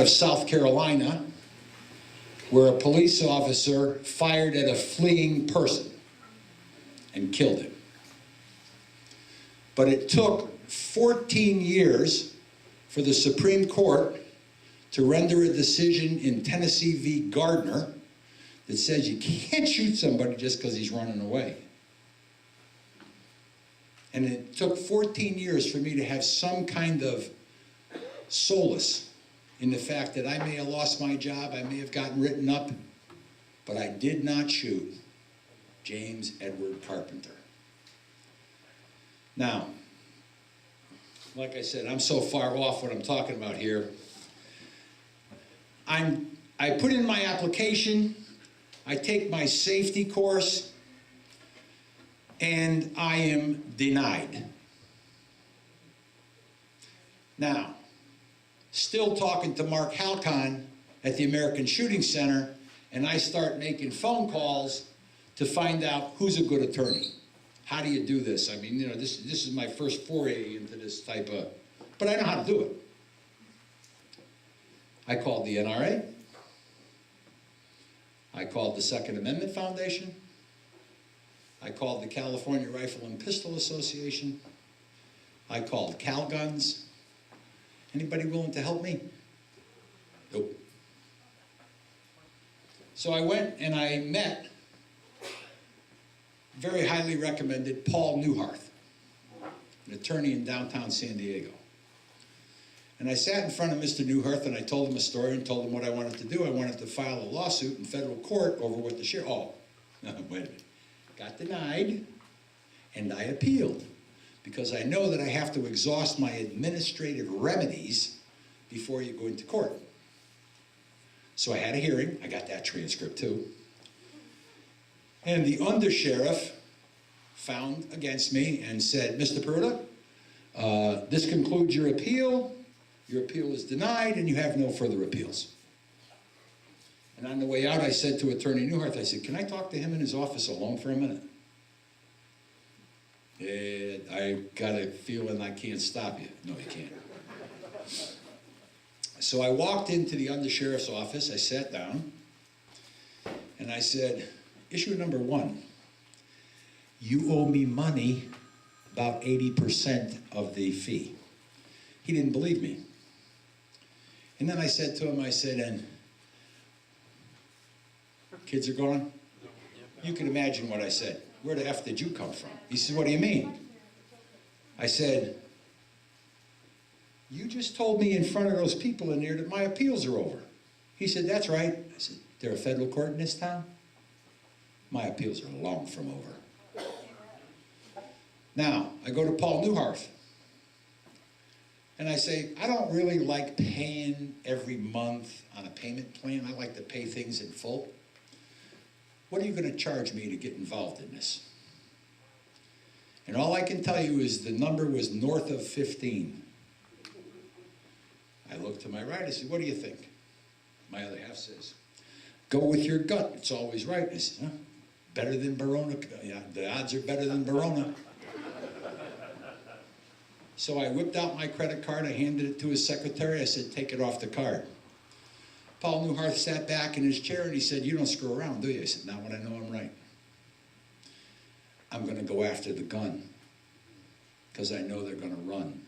of South Carolina where a police officer fired at a fleeing person and killed him. But it took 14 years for the Supreme Court to render a decision in Tennessee v. Gardner that says you can't shoot somebody just because he's running away. And it took 14 years for me to have some kind of solace in the fact that I may have lost my job, I may have gotten written up, but I did not shoot James Edward Carpenter. Now, like I said, I'm so far off what I'm talking about here. I put in my application, I take my safety course, and I am denied. Now, still talking to Mark Halcon at the American Shooting Center, and I start making phone calls to find out who's a good attorney. How do you do this? I mean, you know, this is my first foray into this type of, but I know how to do it. I called the NRA. I called the Second Amendment Foundation. I called the California Rifle and Pistol Association. I called CalGuns. Anybody willing to help me? Nope. So I went and I met very highly recommended Paul Newharth, an attorney in downtown San Diego. And I sat in front of Mr. Newharth and I told him a story and told him what I wanted to do. I wanted to file a lawsuit in federal court over what the sheriff, wait a minute, got denied, and I appealed because I know that I have to exhaust my administrative remedies before you go into court. So I had a hearing, I got that transcript too. And the undersheriff found against me and said, Mr. Peruta, this concludes your appeal. Your appeal is denied and you have no further appeals. And on the way out, I said to Attorney Newharth, I said, can I talk to him in his office alone for a minute? I got a feeling I can't stop you. No, you can't. So I walked into the undersheriff's office, I sat down, and I said, issue number one, you owe me money, about 80% of the fee. He didn't believe me. And then I said to him, I said, and kids are gone? You can imagine what I said. Where the F did you come from? He said, what do you mean? I said, you just told me in front of those people in there that my appeals are over. He said, that's right. I said, there a federal court in this town? My appeals are long from over. Now, I go to Paul Newharth. And I say, I don't really like paying every month on a payment plan. I like to pay things in full. What are you going to charge me to get involved in this? And all I can tell you is the number was north of 15. I look to my right, I said, what do you think? My other half says, go with your gut, it's always right. I said, huh? Better than Verona? Yeah, the odds are better than Verona. So I whipped out my credit card, I handed it to his secretary, I said, take it off the card. Paul Newharth sat back in his chair and he said, you don't screw around, do you? I said, not when I know I'm right. I'm going to go after the gun because I know they're going to run.